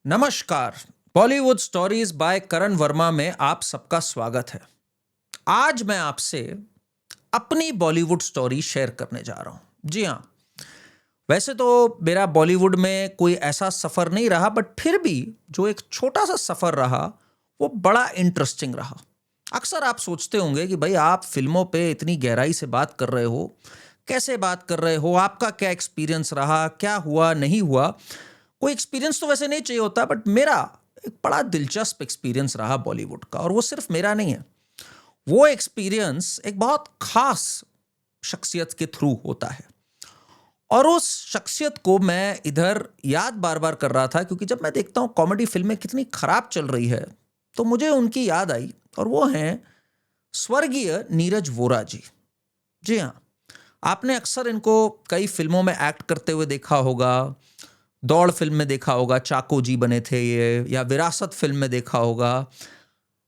नमस्कार। Bollywood stories bye करण वर्मा में आप सबका स्वागत है। आज मैं आपसे अपनी बॉलीवुड स्टोरी शेयर करने जा रहा हूं। जी हाँ, वैसे तो मेरा बॉलीवुड में कोई ऐसा सफ़र नहीं रहा, बट फिर भी जो एक छोटा सा सफ़र रहा वो बड़ा इंटरेस्टिंग रहा। अक्सर आप सोचते होंगे कि भाई आप फिल्मों पे इतनी गहराई से बात कर रहे हो, कैसे बात कर रहे हो, आपका क्या एक्सपीरियंस रहा, क्या हुआ नहीं हुआ। कोई एक्सपीरियंस तो वैसे नहीं चाहिए होता, बट मेरा एक बड़ा दिलचस्प एक्सपीरियंस रहा बॉलीवुड का, और वो सिर्फ मेरा नहीं है। वो एक्सपीरियंस एक बहुत खास शख्सियत के थ्रू होता है, और उस शख्सियत को मैं इधर याद बार बार कर रहा था, क्योंकि जब मैं देखता हूँ कॉमेडी फिल्में कितनी खराब चल रही है, तो मुझे उनकी याद आई, और वो हैं स्वर्गीय नीरज वोरा जी। जी हाँ, आपने अक्सर इनको कई फिल्मों में एक्ट करते हुए देखा होगा। दौड़ फिल्म में देखा होगा, चाको जी बने थे ये, या विरासत फिल्म में देखा होगा।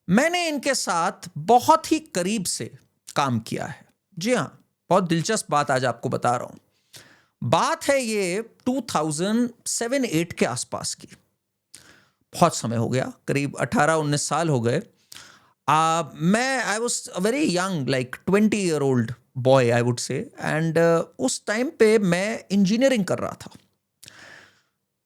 मैंने इनके साथ बहुत ही करीब से काम किया है। जी हाँ, बहुत दिलचस्प बात आज आपको बता रहा हूँ। बात है ये 2007-8 के आसपास की। बहुत समय हो गया, करीब 18-19 साल हो गए। मैं आई was a very young, like 20-year-old boy I would say, and उस टाइम पे मैं इंजीनियरिंग कर रहा था।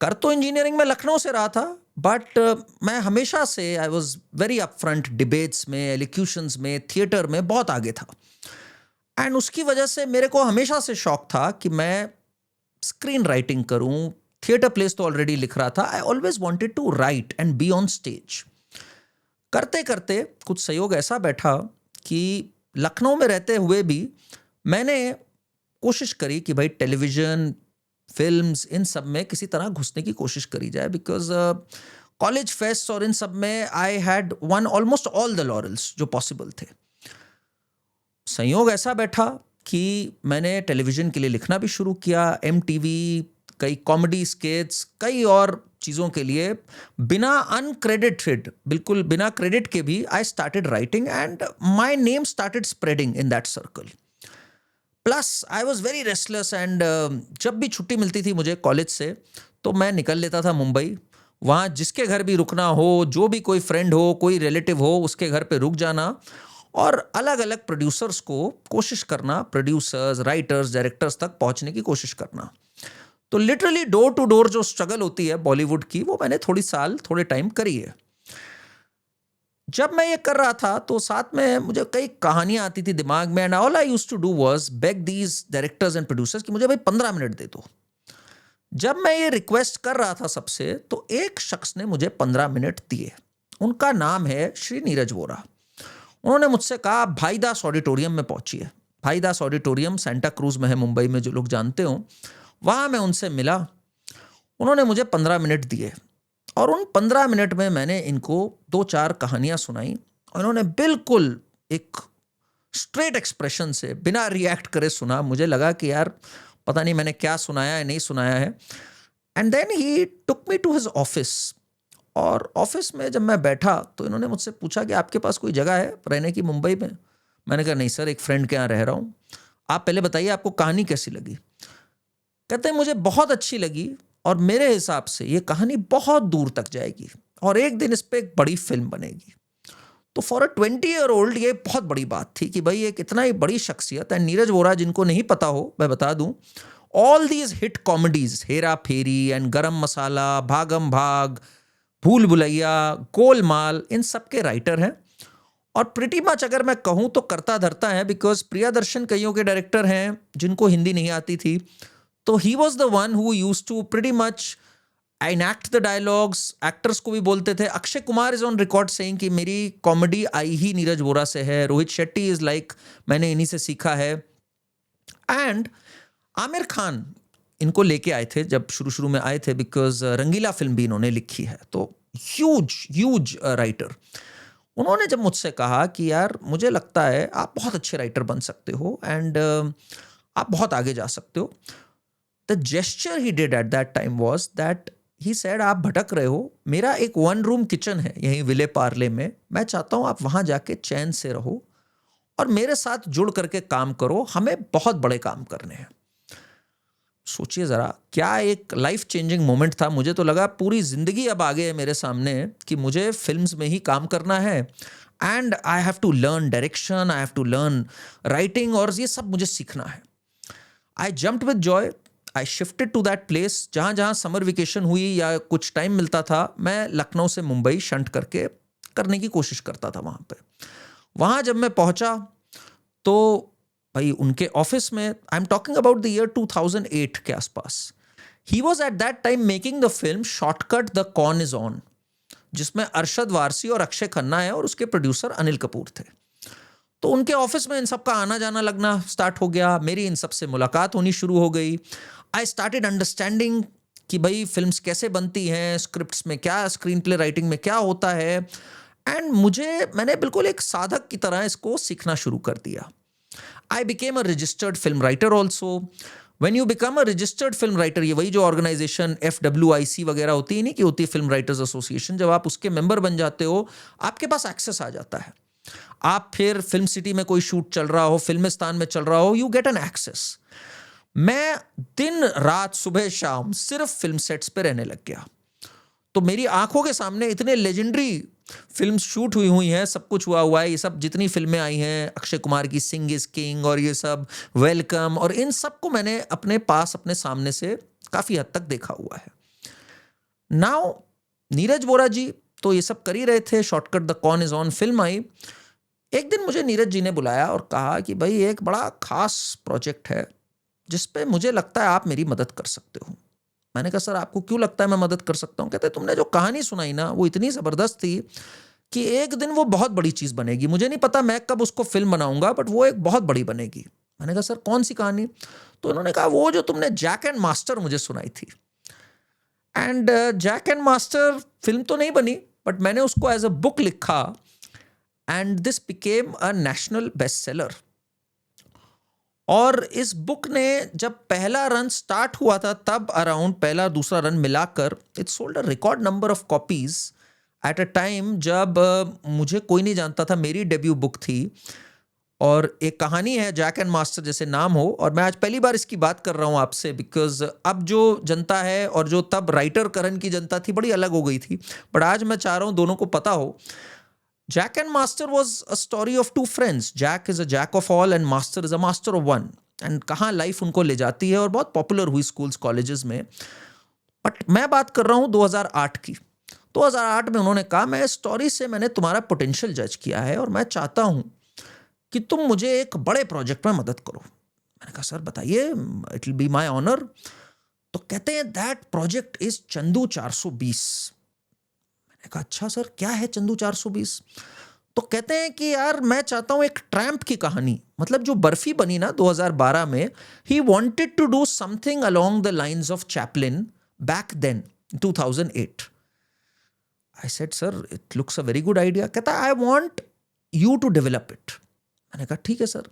कर तो इंजीनियरिंग में लखनऊ से रहा था, बट मैं हमेशा से I was very upfront, debates में, एलिक्यूशंस में, थिएटर में बहुत आगे था। एंड उसकी वजह से मेरे को हमेशा से शौक था कि मैं स्क्रीन राइटिंग करूं। थिएटर प्लेस तो ऑलरेडी लिख रहा था। I always wanted to write and be on stage. करते करते कुछ सहयोग ऐसा बैठा कि लखनऊ में रहते हुए भी मैंने कोशिश करी कि भाई टेलीविज़न, फिल्म्स, इन सब में किसी तरह घुसने की कोशिश करी जाए, बिकॉज कॉलेज फेस्ट और इन सब में I had one almost all the laurels जो पॉसिबल थे। संयोग ऐसा बैठा कि मैंने टेलीविज़न के लिए लिखना भी शुरू किया। MTV, कई कॉमेडी स्केट्स, कई और चीज़ों के लिए बिना अनक्रेडिटेड, बिल्कुल बिना क्रेडिट के भी I started writing, and my name started spreading in that circle. Plus I was very restless, and जब भी छुट्टी मिलती थी मुझे कॉलेज से, तो मैं निकल लेता था मुंबई। वहाँ जिसके घर भी रुकना हो, जो भी कोई फ्रेंड हो, कोई रिलेटिव हो, उसके घर पे रुक जाना, और अलग अलग प्रोड्यूसर्स को कोशिश करना, प्रोड्यूसर्स, राइटर्स, डायरेक्टर्स तक पहुँचने की कोशिश करना। तो लिटरली डोर टू डोर जो स्ट्रगल होती है बॉलीवुड की, वो मैंने थोड़े टाइम करी है। जब मैं ये कर रहा था तो साथ में मुझे कई कहानियां आती थी दिमाग में, and all I used to do was beg these directors and producers कि मुझे भाई 15 मिनट दे दो। जब मैं ये रिक्वेस्ट कर रहा था सबसे, तो एक शख्स ने मुझे 15 मिनट दिए। उनका नाम है श्री नीरज वोरा। उन्होंने मुझसे कहा, भाईदास ऑडिटोरियम में पहुंचिए। भाईदास ऑडिटोरियम सेंटा क्रूज में है मुंबई में, जो लोग जानते हो। वहाँ मैं उनसे मिला। उन्होंने मुझे 15 मिनट दिए, और उन 15 मिनट में मैंने इनको 2-4 कहानियां सुनाई, और इन्होंने बिल्कुल एक स्ट्रेट एक्सप्रेशन से बिना रिएक्ट करे सुना। मुझे लगा कि यार पता नहीं मैंने क्या सुनाया है, नहीं सुनाया है। And then he took me to his office, और ऑफिस में जब मैं बैठा तो इन्होंने मुझसे पूछा कि आपके पास कोई जगह है रहने की मुंबई में। मैंने कहा नहीं सर, एक फ्रेंड के यहाँ रह रहा हूँ। आप पहले बताइए आपको कहानी कैसी लगी। कहते हैं मुझे बहुत अच्छी लगी, और मेरे हिसाब से ये कहानी बहुत दूर तक जाएगी, और एक दिन इस पे एक बड़ी फिल्म बनेगी। तो फॉर अ 20-year-old ये बहुत बड़ी बात थी कि भाई एक इतना ही बड़ी शख्सियत है। नीरज वोरा, जिनको नहीं पता हो मैं बता दूं, all these hit comedies, Hera Pheri and Garam Masala, भागम भाग, भूल भुलैया, गोलमाल, इन सब के राइटर हैं। और प्रिटी मच अगर मैं कहूं तो करता धरता है, बिकॉज प्रियदर्शन कईयों के डायरेक्टर हैं जिनको हिंदी नहीं आती थी। तो he was the one who used to pretty much enact the dialogues. Actors को भी बोलते थे। Akshay Kumar is on record saying कि मेरी कॉमेडी आई ही नीरज वोरा से है। रोहित शेट्टी इज लाइक मैंने इन्हीं से सीखा है। एंड आमिर खान इनको लेके आए थे जब शुरू शुरू में आए थे, बिकॉज रंगीला फिल्म भी इन्होंने लिखी है। तो ह्यूज ह्यूज राइटर। उन्होंने जब मुझसे कहा कि यार मुझे लगता है आप बहुत अच्छे राइटर बन सकते हो, एंड आप बहुत आगे जा सकते हो, the gesture he did at that time was that he said, आप भटक रहे हो, मेरा एक 1 रूम किचन है यहीं विले पार्ले में, मैं चाहता हूं आप वहां जाके चैन से रहो और मेरे साथ जुड़ करके काम करो, हमें बहुत बड़े काम करने हैं। सोचिए ज़रा, क्या एक लाइफ चेंजिंग मोमेंट था। मुझे तो लगा पूरी ज़िंदगी अब आगे है मेरे सामने कि मुझे फ़िल्म्स में ही काम करना है and I have to learn direction, I have to learn writing, और ये सब मुझे सीखना है। I jumped with Joy, I shifted to that place. जहाँ जहाँ समर वेकेशन हुई या कुछ टाइम मिलता था, मैं लखनऊ से मुंबई शंट करके करने की कोशिश करता था वहाँ पे। वहाँ जब मैं पहुँचा तो भाई उनके ऑफिस में, I am talking about the year 2008 के आसपास, he was at that time making the film shortcut the con is on, जिसमें अरशद वारसी और अक्षय खन्ना है और उसके प्रोड्यूसर अनिल कपूर थे। तो उनके ऑफिस में इन सब का आना जाना लगना स्टार्ट हो गया, मेरी इन सब से मुलाकात होनी शुरू हो गई। आई स्टार्टेड अंडरस्टैंडिंग कि भाई फिल्म्स कैसे बनती हैं, स्क्रिप्ट्स में क्या, स्क्रीन प्ले राइटिंग में क्या होता है, एंड मैंने बिल्कुल एक साधक की तरह इसको सीखना शुरू कर दिया। I became a registered film writer also. When you become a registered film writer, ये वही जो ऑर्गेनाइजेशन FWIC वगैरह होती है, नहीं कि होती है फिल्म राइटर्स एसोसिएशन, जब आप उसके मेंबर बन जाते हो, आपके पास एक्सेस आ जाता है। आप फिर फिल्म सिटी में कोई शूट चल रहा हो, फिल्मिस्तान में चल रहा हो, यू गेट एन एक्सेस। मैं दिन रात सुबह शाम सिर्फ फिल्म सेट्स पे रहने लग गया। तो मेरी आंखों के सामने इतने लेजेंडरी फिल्म शूट हुई हैं, सब कुछ हुआ है। ये सब जितनी फिल्में आई हैं, अक्षय कुमार की सिंग इज किंग और ये सब वेलकम, और इन सब को मैंने अपने पास, अपने सामने से काफ़ी हद तक देखा हुआ है। नाउ नीरज वोरा जी तो ये सब कर ही रहे थे, shortcut the con is on film आई। एक दिन मुझे नीरज जी ने बुलाया और कहा कि भाई एक बड़ा खास प्रोजेक्ट है जिस पे मुझे लगता है आप मेरी मदद कर सकते हो। मैंने कहा सर आपको क्यों लगता है मैं मदद कर सकता हूँ? कहते तुमने जो कहानी सुनाई ना वो इतनी ज़बरदस्त थी कि एक दिन वो बहुत बड़ी चीज़ बनेगी। मुझे नहीं पता मैं कब उसको फिल्म बनाऊंगा, बट वो एक बहुत बड़ी बनेगी। मैंने कहा सर कौन सी कहानी? तो उन्होंने कहा वो जो तुमने जैक एंड मास्टर मुझे सुनाई थी। And Jack and master film तो नहीं बनी, बट मैंने उसको एज अ बुक लिखा and this became a national best seller. और इस बुक ने जब पहला रन स्टार्ट हुआ था, तब अराउंड पहला दूसरा रन मिलाकर it sold a record number of copies at a time जब मुझे कोई नहीं जानता था। मेरी डेब्यू बुक थी और एक कहानी है जैक एंड मास्टर जैसे नाम हो, और मैं आज पहली बार इसकी बात कर रहा हूँ आपसे, बिकॉज अब जो जनता है और जो तब राइटर करण की जनता थी बड़ी अलग हो गई थी। बट आज मैं चाह रहा हूँ दोनों को पता हो। Jack and Master was a story of two friends. Jack is a jack of all and Master is a master of one. And कहाँ लाइफ उनको ले जाती है, और बहुत पॉपुलर हुई स्कूल्स कॉलेजेस में। बट मैं बात कर रहा हूँ 2008 की। 2008 में उन्होंने कहा मैं स्टोरी से मैंने तुम्हारा पोटेंशियल जज किया है और मैं चाहता हूँ कि तुम मुझे एक बड़े प्रोजेक्ट में मदद करो। मैंने कहा सर बताइए, it will be my honour. तो कहते हैं दैट प्रोजेक्ट इज चंदू 420। मैंने कहा अच्छा सर क्या है चंदू 420? तो कहते हैं कि यार मैं चाहता हूं एक ट्रैम्प की कहानी, मतलब जो बर्फी बनी ना 2012 में, he wanted to do something along the lines of Chaplin back then 2008। I said sir it looks a very good idea. कहता I want you to develop it. मैंने कहा ठीक है सर।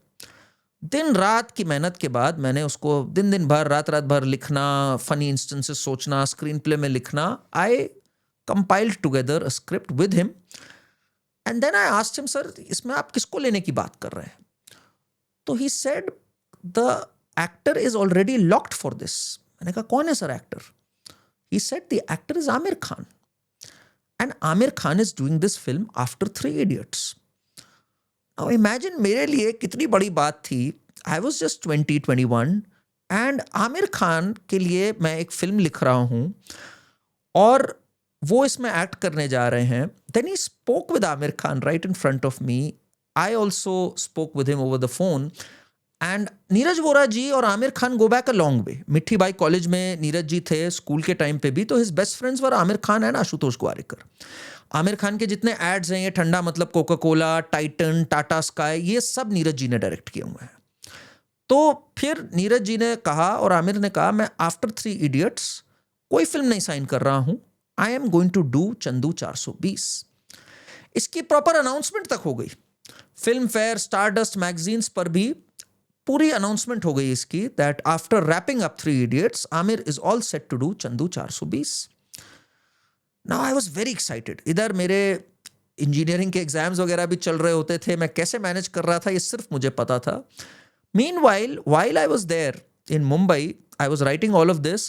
दिन रात की मेहनत के बाद मैंने उसको दिन भर रात भर लिखना, फनी इंस्टेंसेस सोचना, स्क्रीन प्ले में लिखना। आई compiled together a script with him and then I asked him, sir इसमें आप किसको लेने की बात कर रहे हैं? तो he said the actor is already locked for this. मैंने कहा कौन है sir actor? He said the actor is Aamir Khan and Aamir Khan is doing this film after Three Idiots. Now imagine मेरे लिए कितनी बड़ी बात थी। I was just 21 and Aamir Khan के लिए मैं एक फिल्म लिख रहा हूँ और वो इसमें एक्ट करने जा रहे हैं। Then he spoke with Aamir Khan right in front of me. I also spoke with him over the phone and Neeraj Vora ji और Aamir Khan go back a long way. Mithibai college में नीरज जी थे स्कूल के टाइम पे भी, तो his best friends were Aamir Khan and Ashutosh Gowariker. Aamir Khan के जितने ads हैं, ये ठंडा मतलब Coca Cola, Titan, Tata Sky, ये सब नीरज जी ने डायरेक्ट किए हुए हैं। तो फिर नीरज जी ने कहा और आमिर ने कहा मैं आफ्टर थ्री इडियट्स कोई फिल्म नहीं साइन कर रहा हूं, I am going to do Chandu 420। इसकी प्रॉपर अनाउंसमेंट तक हो गई, फिल्म फेयर, स्टारडस्ट मैगजीन्स पर भी पूरी अनाउंसमेंट हो गई इसकी, that after wrapping up three idiots Aamir is all set to do Chandu 420। Now I was very excited. इधर मेरे इंजीनियरिंग के एग्जाम्स वगैरह भी चल रहे होते थे, मैं कैसे मैनेज कर रहा था ये सिर्फ मुझे पता था। Meanwhile while I was there in Mumbai, I was writing all of this.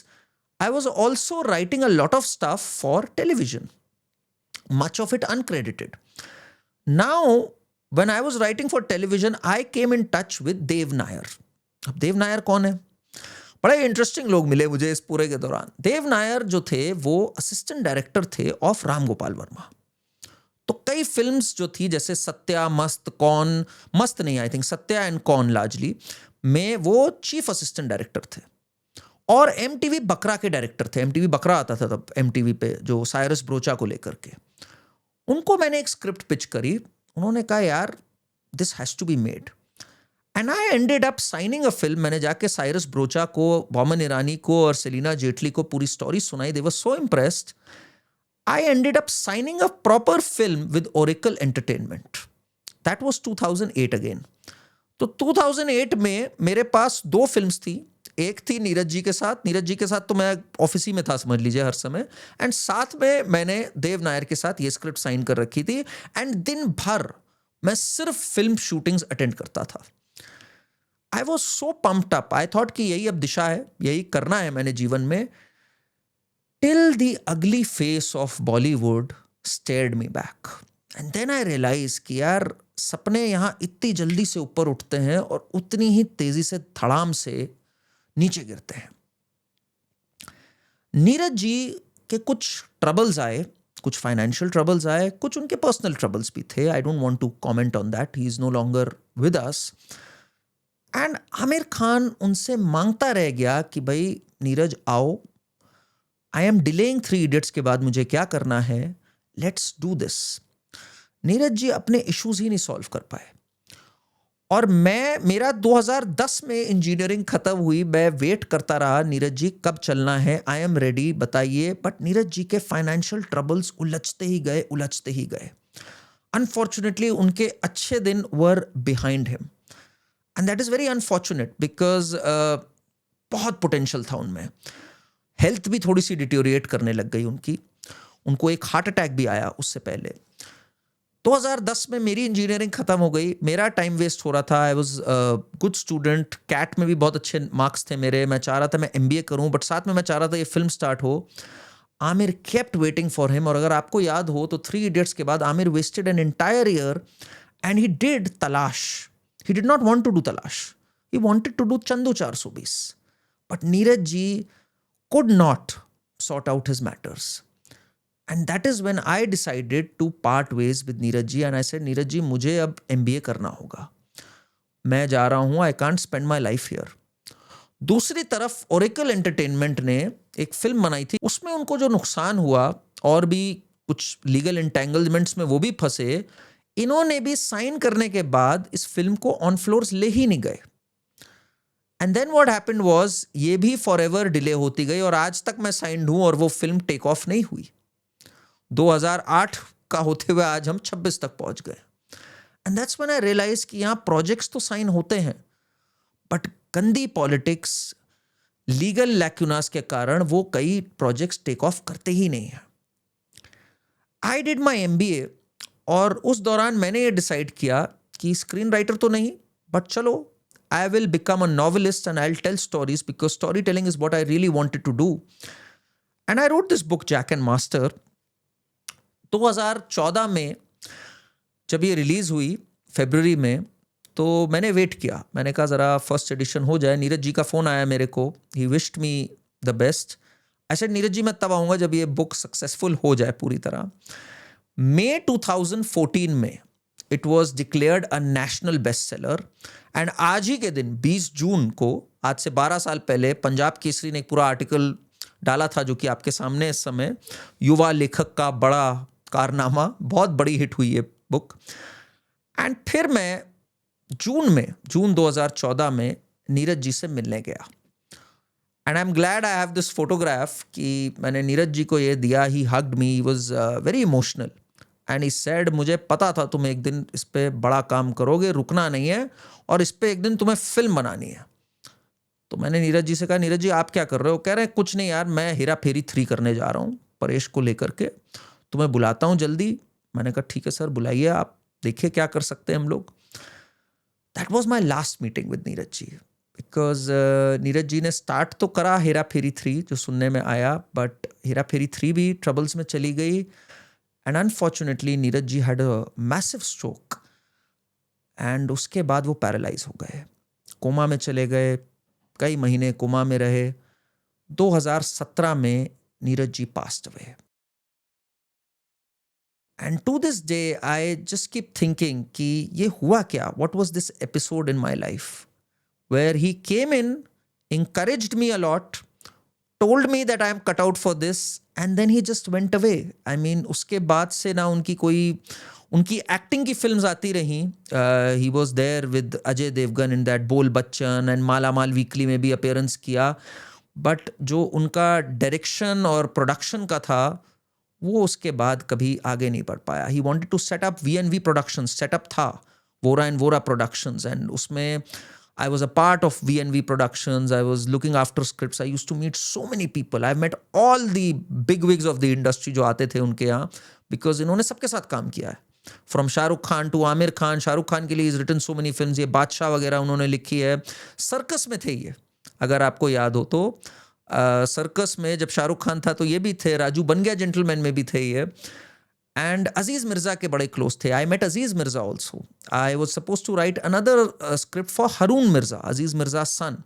I was also writing a lot of stuff for television, much of it uncredited. Now, when I was writing for television, I came in touch with Dev Nair. अब देव नायर कौन है? बड़े interesting लोग मिले मुझे इस पूरे के दौरान. देव नायर जो थे वो असिस्टेंट डायरेक्टर थे ऑफ राम गोपाल वर्मा. तो कई फिल्म्स जो थी जैसे सत्या, मस्त, कौन, मस्त नहीं, आई थिंक सत्या एंड कौन लार्जली में वो चीफ असिस्टेंट डायरेक्टर थे. और एमटीवी बकरा के डायरेक्टर थे. एमटीवी बकरा आता था तब एमटीवी पे, जो साइरस ब्रोचा को लेकर के. उनको मैंने एक स्क्रिप्ट पिच करी. उन्होंने कहा यार this has to be made. And I ended up signing a film. मैंने जाके साइरस ब्रोचा को, बोमन ईरानी को और सेलिना जेटली को पूरी स्टोरी सुनाई. They were so impressed. I ended up signing a proper film with Oracle Entertainment. That was 2008 again. तो 2008 में मेरे पास 2 फिल्म्स थी. एक थी नीरज जी के साथ. नीरज जी के साथ तो मैं ऑफिस ही में था समझ लीजिए हर समय. एंड साथ में मैंने देव नायर के साथ ये स्क्रिप्ट साइन कर रखी थी. एंड दिन भर मैं सिर्फ फिल्म शूटिंग्स अटेंड करता था. I was so pumped up. I thought कि यही अब दिशा है, यही करना है मैंने जीवन में. Till the ugly face of Bollywood stared me back. And then I realized कि यार सपने यहाँ इतनी जल्दी से ऊपर उठते हैं और उतनी ही तेजी से धड़ाम से नीचे गिरते हैं. नीरज जी के कुछ ट्रबल्स आए, कुछ फाइनेंशियल ट्रबल्स आए, कुछ उनके पर्सनल ट्रबल्स भी थे. I don't want to comment on that. He is no longer with us. And Aamir Khan उनसे मांगता रह गया कि भाई नीरज आओ, आई एम डिलेइंग 3 इडियट्स के बाद मुझे क्या करना है, let's do this. Neeraj ji अपने इश्यूज ही नहीं सॉल्व कर पाए. और मेरा 2010 में इंजीनियरिंग खत्म हुई. मैं वेट करता रहा, नीरज जी कब चलना है, आई एम रेडी, बताइए. बट नीरज जी के फाइनेंशियल ट्रबल्स उलझते ही गए. अनफॉर्चुनेटली उनके अच्छे दिन वर behind him. And that is very unfortunate because बहुत पोटेंशियल था उनमें. हेल्थ भी थोड़ी सी डिटोरिएट करने लग गई उनकी. उनको एक हार्ट अटैक भी आया उससे पहले. 2010 में मेरी इंजीनियरिंग खत्म हो गई. मेरा टाइम वेस्ट हो रहा था. I was good student. CAT में भी बहुत अच्छे मार्क्स थे मेरे. मैं चाह रहा था मैं एमबीए करूं, बट साथ में मैं चाह रहा था ये फिल्म स्टार्ट हो. Aamir kept waiting for him. और अगर आपको याद हो तो 3 इडियट्स के बाद Aamir wasted an entire year and he did Talaash. He did not want to do Talaash. He wanted to do Chandu 420. But Neeraj ji could not sort out his matters. And that is when I decided to part ways with Neeraj ji. And I said, Neeraj ji, मुझे अब MBA करना होगा. मैं जा रहा हूँ. I can't spend my life here. दूसरी तरफ Oracle Entertainment ने एक फिल्म बनाई थी. उसमें उनको जो नुकसान हुआ और भी कुछ लीगल एंटेंगलमेंट्स में वो भी फंसे. इन्होंने भी साइन करने के बाद इस फिल्म को ऑन फ्लोर्स ले ही नहीं गए. And then what happened was, ये भी फॉरएवर डिले होती गई और आज तक मैं साइंड हूं और वो फिल्म टेक ऑफ नहीं हुई. 2008 का होते हुए आज हम 26 तक पहुंच गए. And that's when I realise कि यहाँ प्रोजेक्ट्स तो साइन होते हैं बट गंदी पॉलिटिक्स, लीगल लैक्यूनास के कारण वो कई प्रोजेक्ट्स टेक ऑफ करते ही नहीं हैं. आई डिड माई MBA और उस दौरान मैंने ये डिसाइड किया कि स्क्रीन राइटर तो नहीं, बट चलो I will become a novelist and I'll tell stories because storytelling is what I really wanted to do. And I wrote this book, Jack and Master. 2014 में जब ये रिलीज हुई फरवरी में, तो मैंने वेट किया. मैंने कहा ज़रा फर्स्ट एडिशन हो जाए. नीरज जी का फ़ोन आया मेरे को. He wished me the best. I said, Neeraj ji मैं तब आऊँगा जब ये बुक सक्सेसफुल हो जाए पूरी तरह. मई 2014 में it was declared a national best seller. And आज ही के दिन 20 जून को, आज से 12 साल पहले, पंजाब केसरी ने एक पूरा आर्टिकल डाला था जो कि आपके सामने इस समय, युवा लेखक का बड़ा कारनामा. बहुत बड़ी हिट हुई है बुक. एंड फिर मैं जून 2014 में नीरज जी से मिलने गया. And I am glad I have this photograph कि मैंने नीरज जी को ये दिया. ही hugged me. He was very emotional and he said, मुझे पता था तुम एक दिन इस पे बड़ा काम करोगे, रुकना नहीं है और इस पे एक दिन तुम्हें फिल्म बनानी है. तो मैंने नीरज जी से कहा, नीरज जी आप क्या कर रहे हो? कह रहे हैं कुछ नहीं यार, मैं हेरा फेरी 3 करने जा रहा हूँ परेश को लेकर के, तुम्हें बुलाता हूँ जल्दी. मैंने कहा ठीक है सर, बुलाइए, आप देखिए क्या कर सकते हैं हम लोग. That was my last meeting with Neeraj ji. Because Neeraj ji ने स्टार्ट तो करा हेरा फेरी 3 जो सुनने में आया, बट हेरा फेरी 3 भी ट्रबल्स में चली गई and unfortunately Neeraj ji had a massive stroke and उसके बाद वो पैरालाइज हो गए, कोमा में चले गए, कई महीने कोमा में रहे। 2017 में Neeraj ji passed away and to this day I just keep thinking कि ये हुआ क्या, what was this episode in my life where he came in, encouraged me a lot, told me that I am cut out for this, and then he just went away. I mean, उसके बाद से ना उनकी acting की films आती रहीं. He was there with Ajay Devgn in that Bol Bachchan and Maalamaal Weekly में भी अपीयरेंस किया, बट जो उनका डायरेक्शन और प्रोडक्शन का था वो उसके बाद कभी आगे नहीं बढ़ पाया. He wanted to set up VNV productions, setup था Vora and Vora productions, and उसमें I was a part of VNV Productions. I was looking after scripts. I used to meet so many people. I've met all the bigwigs of the industry जो आते थे उनके यहाँ, because इन्होंने सबके साथ काम किया है. From Shahrukh Khan to Aamir Khan. शाहरुख खान के लिए he's written so many films. ये बादशाह वगैरह उन्होंने लिखी है. सर्कस में थे ये, अगर आपको याद हो तो. सर्कस में जब शाहरुख खान था तो ये भी थे. राजू बन गया जेंटलमैन में भी थे ये. And Aziz Mirza के बड़े close थे. I met Aziz Mirza also. I was supposed to write another script for Haroon Mirza, Aziz Mirza's son,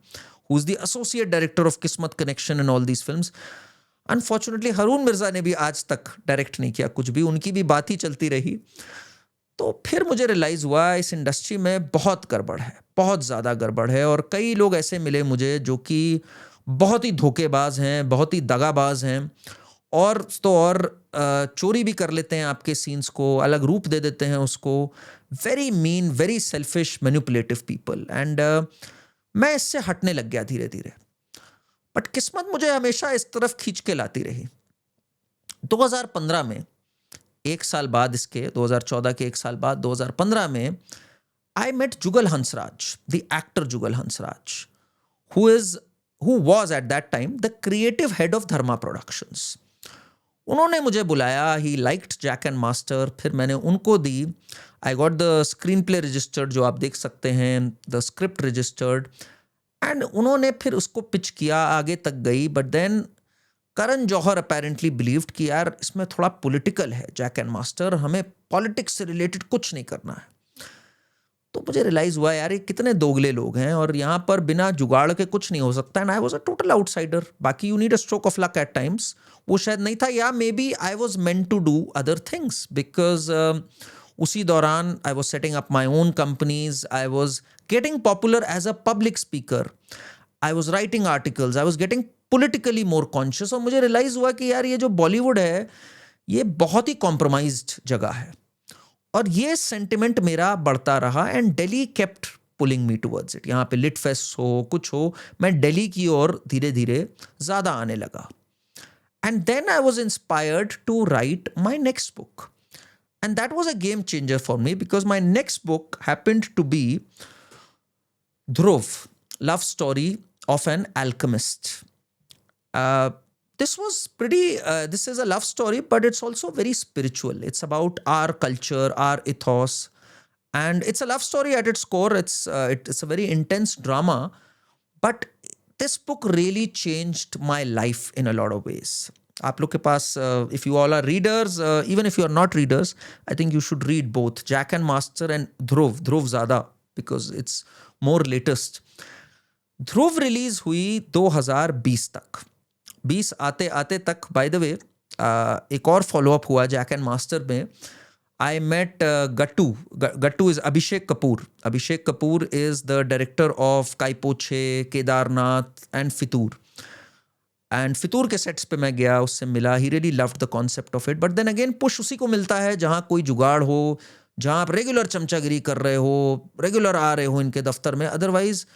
who's the associate director of Kismat Connection and all these films. Unfortunately, Haroon Mirza ने भी आज तक direct नहीं किया कुछ भी, उनकी भी बात ही चलती रही. तो फिर मुझे रियलाइज़ हुआ इस इंडस्ट्री में बहुत गड़बड़ है, बहुत ज़्यादा गड़बड़ है, और कई लोग ऐसे मिले मुझे जो कि बहुत ही धोखेबाज हैं, बहुत ही दगाबाज हैं, और तो और चोरी भी कर लेते हैं आपके सीन्स को, अलग रूप दे देते हैं उसको. Very mean, very selfish, manipulative people. And मैं इससे हटने लग गया धीरे धीरे, बट किस्मत मुझे हमेशा इस तरफ खींच के लाती रही. 2015 में, एक साल बाद इसके, 2014 के एक साल बाद 2015 में I met Jugal Hansraj, the actor Jugal Hansraj, who was at that time the creative head of Dharma Productions. उन्होंने मुझे बुलाया. He liked Jack and Master. फिर मैंने उनको दी. I got the screenplay registered जो आप देख सकते हैं, द स्क्रिप्ट रजिस्टर्ड, एंड उन्होंने फिर उसको पिच किया, आगे तक गई. But then Karan Johar apparently believed कि यार इसमें थोड़ा पॉलिटिकल है जैक एंड मास्टर, हमें पॉलिटिक्स से रिलेटेड कुछ नहीं करना है. तो मुझे रियलाइज हुआ यार ये कितने दोगले लोग हैं, और यहाँ पर बिना जुगाड़ के कुछ नहीं हो सकता. And I was a total outsider. बाकी you need a stroke of luck at times. वो शायद नहीं था, या maybe I was meant to do other things, because उसी दौरान I was setting up my own companies. I was getting popular as a public speaker. I was writing articles. I was getting politically more conscious. और मुझे realise हुआ कि यार ये जो बॉलीवुड है ये बहुत ही कॉम्प्रोमाइज्ड जगह है, और ये सेंटिमेंट मेरा बढ़ता रहा. And Delhi kept pulling me towards it. यहाँ पे लिट फेस्ट हो, कुछ हो, मैं दिल्ली की ओर धीरे धीरे ज़्यादा आने लगा. And then I was inspired to write my next book, and that was a game changer for me, because my next book happened to be Dhruv, love story of an alchemist. This was pretty, this is a love story, but it's also very spiritual. It's about our culture, our ethos, and it's a love story at its core. It's a very intense drama, but this book really changed my life in a lot of ways. आप लोग के पास, if you all are readers, even if you are not readers, I think you should read both Jack and Master and Dhruv ज़्यादा, because it's more latest. Dhruv release हुई 2020 तक. 20 आते आते तक, by the way, एक और follow up हुआ Jack and Master में. I met Guttu. Guttu is Abhishek Kapoor. Abhishek Kapoor is the director of Kai Po Che, Kedarnath and Fitoor. And Fitoor के सेट्स पे मैं गया, उससे मिला. He really loved the concept of it. But then again push उसी को मिलता है जहाँ कोई जुगाड़ हो, जहाँ आप रेगुलर चमचागिरी कर रहे हो, रेगुलर आ रहे हो इनके दफ्तर में. अदरवाइज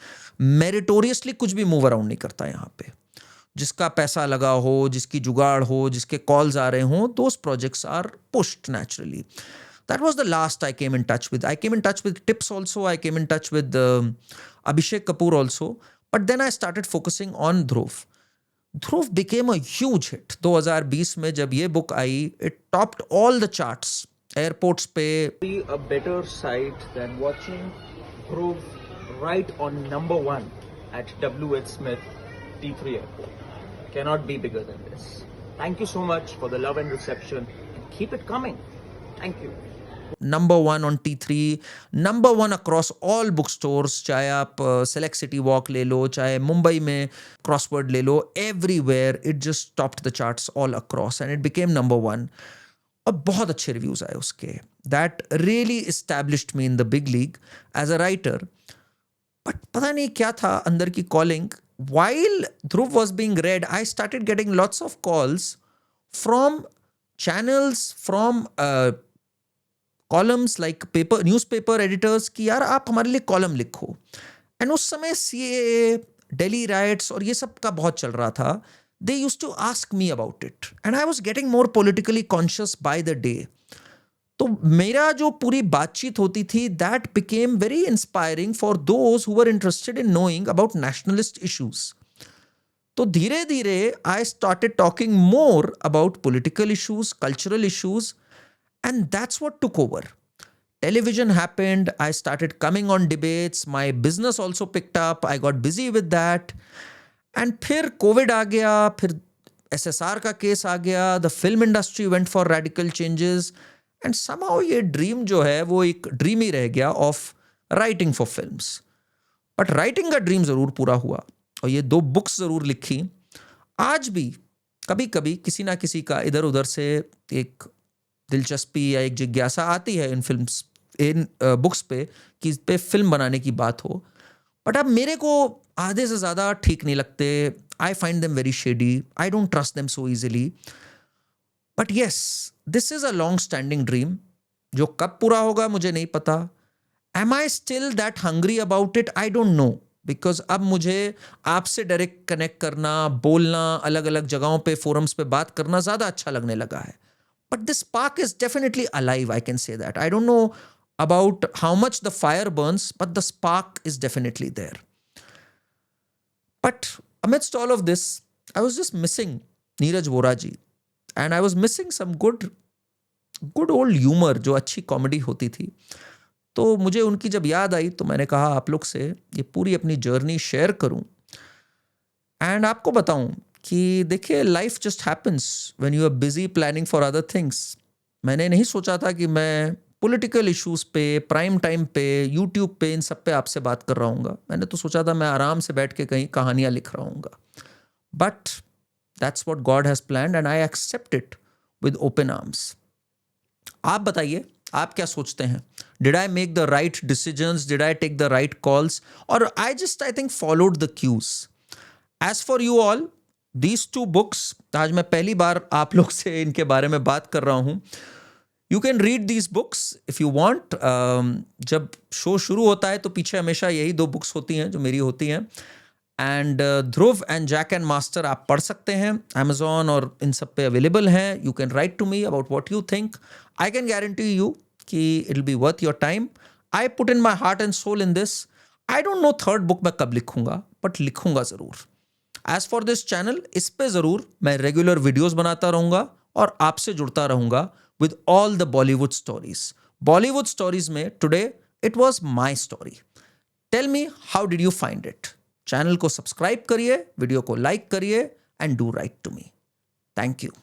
मेरिटोरियसली कुछ भी मूव अराउंड नहीं करता यहाँ पे. जिसका पैसा लगा हो, जिसकी जुगाड़ हो, जिसके कॉल्स आ रहे हों, those projects are pushed naturally. That was the last I came in touch with. I came in touch with Tips also. I came in touch with Abhishek Kapoor also. But then I started focusing on Dhruv. Dhruv became a huge hit. 2020 में जब ये book I, it topped all the charts. Airports पे. A better sight than watching Dhruv right on number one at WH Smith T3 Airport. Cannot be bigger than this. Thank you so much for the love and reception. Keep it coming. Thank you. Number 1 on T3, number 1 across all bookstores, चाहे आप Select City Walk ले लो, चाहे मुंबई में Crossword ले लो, everywhere it just topped the charts all across and it became number 1. और बहुत अच्छे reviews आए उसके. That really established me in the big league as a writer. But पता नहीं क्या था अंदर की calling. While Dhruv was being read, I started getting lots of calls from channels, from columns like paper newspaper editors कि यार आप हमारे लिए कॉलम लिखो. एंड उस समय CAA, दिल्ली राइट्स और ये सब का बहुत चल रहा था. They used to ask me about it and I was getting more politically conscious by the day. तो मेरा जो पूरी बातचीत होती थी that became very inspiring for those who were interested in knowing about nationalist issues. तो धीरे धीरे I started talking more about political issues, cultural issues. And that's what took over. Television happened. I started coming on debates. My business also picked up. I got busy with that. And फिर COVID आ गया, फिर SSR का case आ गया. The film industry went for radical changes. And somehow ये dream जो है वो एक dream ही रह गया of writing for films. But writing का dream ज़रूर पूरा हुआ. और ये 2 books ज़रूर लिखी. आज भी कभी कभी किसी ना किसी का इधर उधर से एक दिलचस्पी या एक जिज्ञासा आती है इन बुक्स पे कि इस पे फिल्म बनाने की बात हो. बट अब मेरे को आधे से ज़्यादा ठीक नहीं लगते. I find them very shady. I don't trust them so easily. But yes, this is a long standing dream जो कब पूरा होगा मुझे नहीं पता. Am I still that hungry about it? I don't know. Because अब मुझे आपसे डायरेक्ट कनेक्ट करना, बोलना, अलग अलग जगहों पे फोरम्स पे बात करना ज़्यादा अच्छा लगने लगा है. But this spark is definitely alive, I can say that. I don't know about how much the fire burns, but the spark is definitely there. But amidst all of this, I was just missing Neeraj Vora ji. And I was missing some good old humor, जो अच्छी comedy होती थी. तो मुझे उनकी जब याद आई तो मैंने कहा आप लोग से ये पूरी अपनी जर्नी शेयर करूं. एंड आपको बताऊं कि देखिए, life just happens when you are busy planning for other things. मैंने नहीं सोचा था कि मैं पॉलिटिकल इश्यूज पे, प्राइम टाइम पे, यूट्यूब पे, इन सब पे आपसे बात कर रहा हूँगा. मैंने तो सोचा था मैं आराम से बैठ के कहीं कहानियाँ लिख रहा हूँगा. But that's what God has planned and I accept it with open arms. आप बताइए, आप क्या सोचते हैं? Did I make the right decisions? Did I take the right calls? और I think followed the cues. As for you all, These 2 books, आज मैं पहली बार आप लोग से इनके बारे में बात कर रहा हूँ. You can read these books if you want. जब शो शुरू होता है तो पीछे हमेशा यही 2 बुक्स होती हैं जो मेरी होती हैं. And Dhruv and Jack and master आप पढ़ सकते हैं. Amazon और इन सब पे अवेलेबल हैं. You can write to me about what you think. I can guarantee you कि it'll be worth your time. I put in my heart and soul in this. I don't know 3rd book मैं कब लिखूंगा, but लिखूंगा ज़रूर. As for this channel, इस पे जरूर मैं रेगुलर वीडियोस बनाता रहूंगा और आपसे जुड़ता रहूंगा with all the Bollywood stories. Bollywood stories में today it was my story. Tell me how did you find it. Channel को सब्सक्राइब करिए, वीडियो को लाइक करिए and do write to me. Thank you.